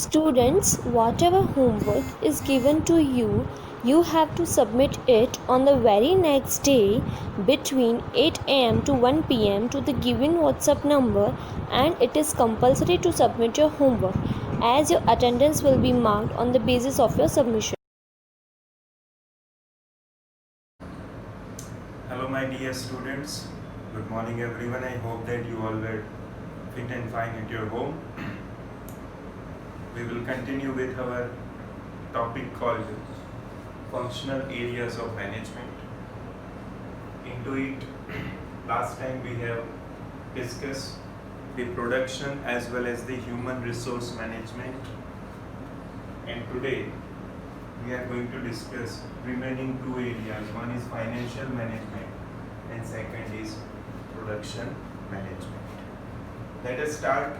Students, whatever homework is given to you, you have to submit it on the very next day between 8 am to 1 pm to the given WhatsApp number, and it is compulsory to submit your homework as your attendance will be marked on the basis of your submission. Hello my dear students, good morning everyone. I hope that you all were fit and fine at your home. We will continue with our topic called functional areas of management. Into it, last time we have discussed the production as well as the human resource management, and today we are going to discuss remaining two areas. One is financial management and second is production management. Let us start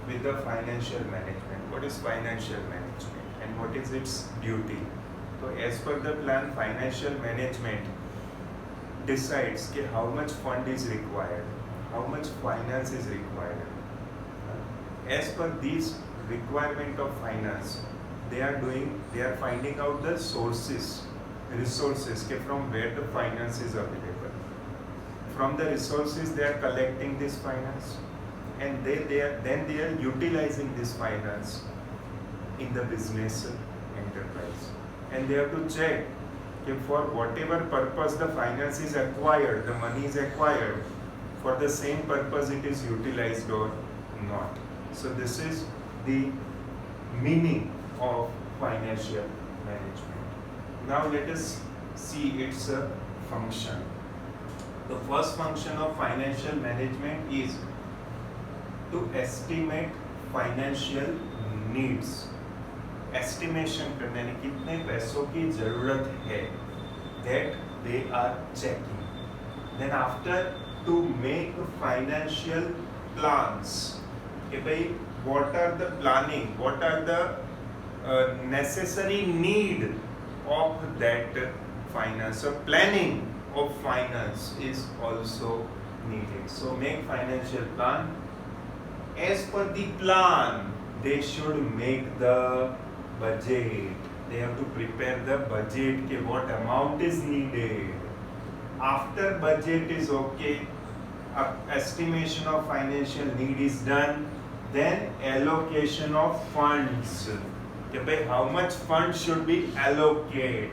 with the financial management. What is financial management and what is its duty? So as per the plan, financial management decides how much fund is required, how much finance is required. As per these requirement of finance, they are finding out the resources from where the finance is available. From the resources they are collecting this finance, and they are utilizing this finance in the business enterprise, and they have to check for whatever purpose the finance is acquired, the money is acquired, for the same purpose it is utilized or not. So this is the meaning of financial management. Now let us see its function. The first function of financial management is to estimate financial needs. Estimation करना यानी कितने पैसों की जरूरत है, that they are checking. Then after, to make financial plans. कि भाई what are the planning, what are the necessary need of that finance. So planning of finance is also needed. So make financial plan. As per the plan, they should make the budget. They have to prepare the budget, कि what amount is needed. After budget is okay, estimation of financial need is done, then allocation of funds. कि भाई how much fund should be allocate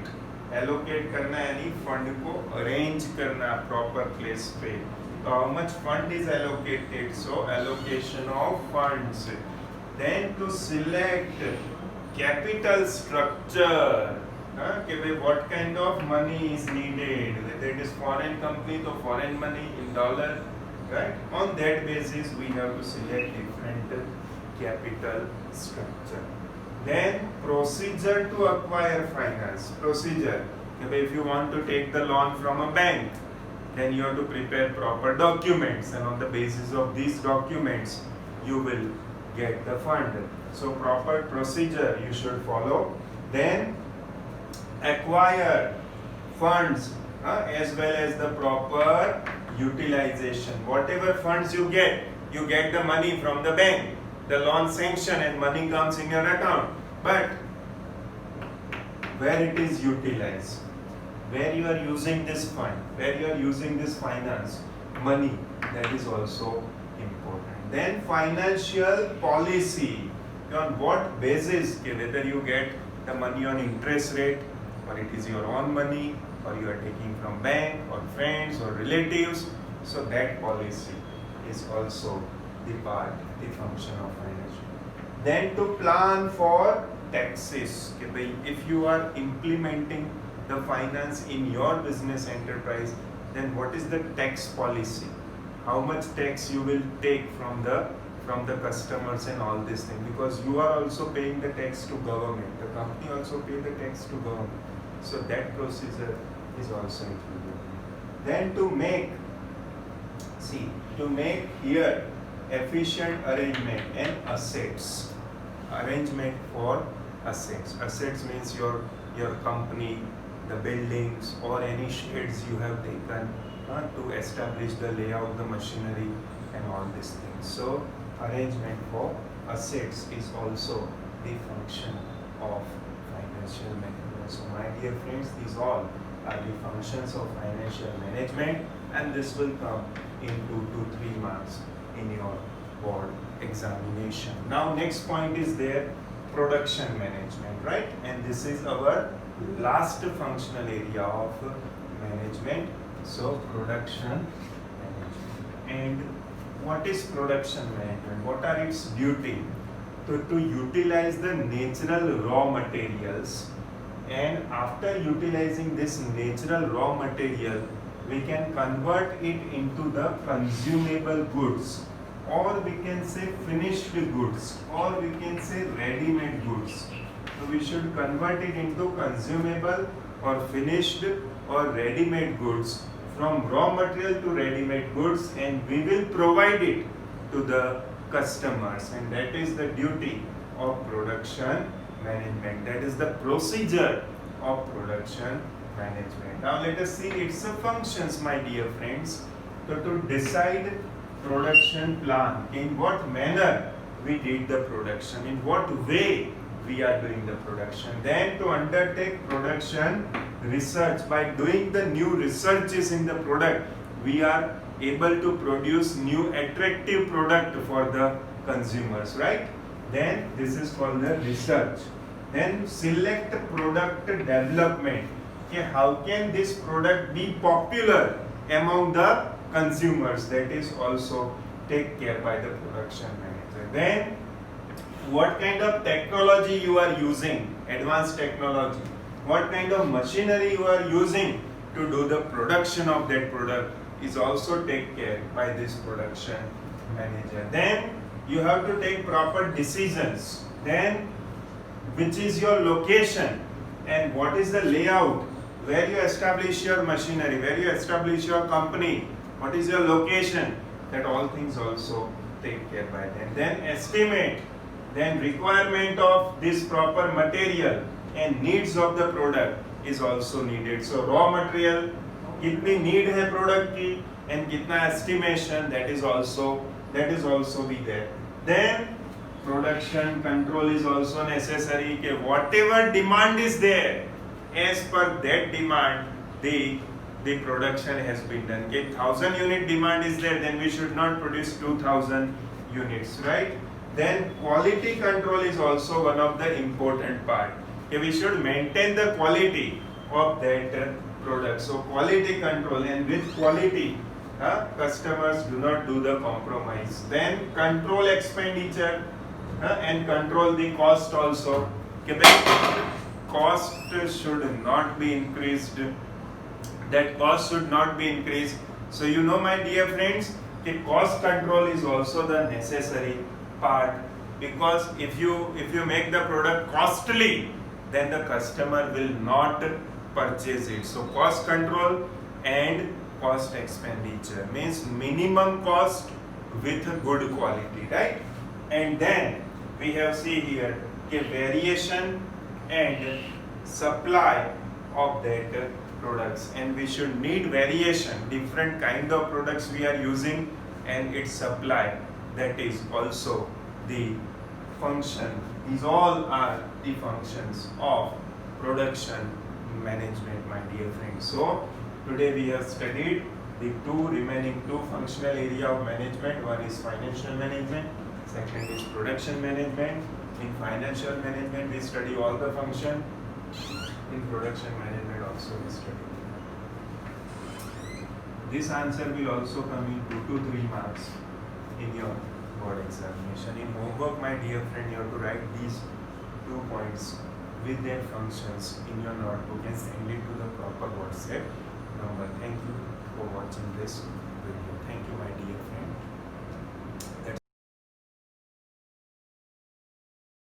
करना यानी fund को arrange करना proper place पे. So how much fund is allocated? So allocation of funds. Then to select capital structure. कि भाई what kind of money is needed? Whether it is foreign company, तो foreign money in dollar, right? On that basis we have to select different capital structure. Then procedure to acquire finance. Procedure. If you want to take the loan from a bank, then you have to prepare proper documents, and on the basis of these documents, you will get the fund. So proper procedure you should follow. Then acquire funds as well as the proper utilization. Whatever funds you get the money from the bank. The loan sanction and money comes in your account, but where it is utilized, where you are using this fund, where you are using this finance, money, that is also important. Then financial policy, on what basis, whether you get the money on interest rate, or it is your own money, or you are taking from bank or friends or relatives. So that policy is also the function of financial. Then to plan for taxes. If you are implementing the finance in your business enterprise, then what is the tax policy? How much tax you will take from the customers and all these things, because you are also paying the tax to government. The company also pay the tax to government. So that procedure is also included. Then to make here efficient arrangement and assets. Arrangement for assets. Assets means your company, the buildings or any sheds you have taken to establish the layout, the machinery and all these things. So arrangement for assets is also the function of financial management. So my dear friends, these all are the functions of financial management, and this will come in 2 to 3 marks in your board examination. Now next point is there, production management, right? And this is our last functional area of management. So production management. And what is production management? What are its duty? To utilize the natural raw materials, and after utilizing this natural raw material, we can convert it into the consumable goods, or we can say finished goods, or we can say ready-made goods. So we should convert it into consumable or finished or ready-made goods, from raw material to ready-made goods, and we will provide it to the customers, and that is the duty of production management. That is the procedure of production management. Now let us see its functions, my dear friends. So to decide production plan, in what manner we did the production, in what way we are doing the production. Then to undertake production research, by doing the new researches in the product, we are able to produce new attractive product for the consumers, right? Then this is called the research. Then select product development. Okay, how can this product be popular among the consumers? That is also taken care by the production manager. Then what kind of technology you are using, advanced technology, what kind of machinery you are using to do the production of that product is also taken care by this production manager. Then you have to take proper decisions. Then which is your location and what is the layout, where you establish your machinery, where you establish your company, what is your location, that all things also take care by them. Then estimate, then requirement of this proper material and needs of the product is also needed. So raw material, कितनी need है product की and कितना estimation, that is also be there. Then production control is also necessary, कि whatever demand is there, as per that demand the production has been done. If 1000 unit demand is there, then we should not produce 2000 units, right? Then quality control is also one of the important part. We should maintain the quality of that product. So quality control, and with quality customers do not do the compromise. Then control expenditure and control the cost also. Cost should not be increased. That cost should not be increased. So you know, my dear friends, cost control is also the necessary part, because if you make the product costly, then the customer will not purchase it. So cost control and cost expenditure means minimum cost with good quality, right? And then we have see here variation and supply of that products, and we should need variation, different kind of products we are using, and its supply, that is also the function. These all are the functions of production management, my dear friends. So today we have studied the remaining two functional area of management. One is financial management, second is production management. In financial management we study all the function. In production management also we study. This answer will also come in 2 to 3 marks in your board examination. In homework, my dear friend, you have to write these 2 points with their functions in your notebook and send it to the proper WhatsApp number. Thank you for watching this video. Thank you, my dear friend.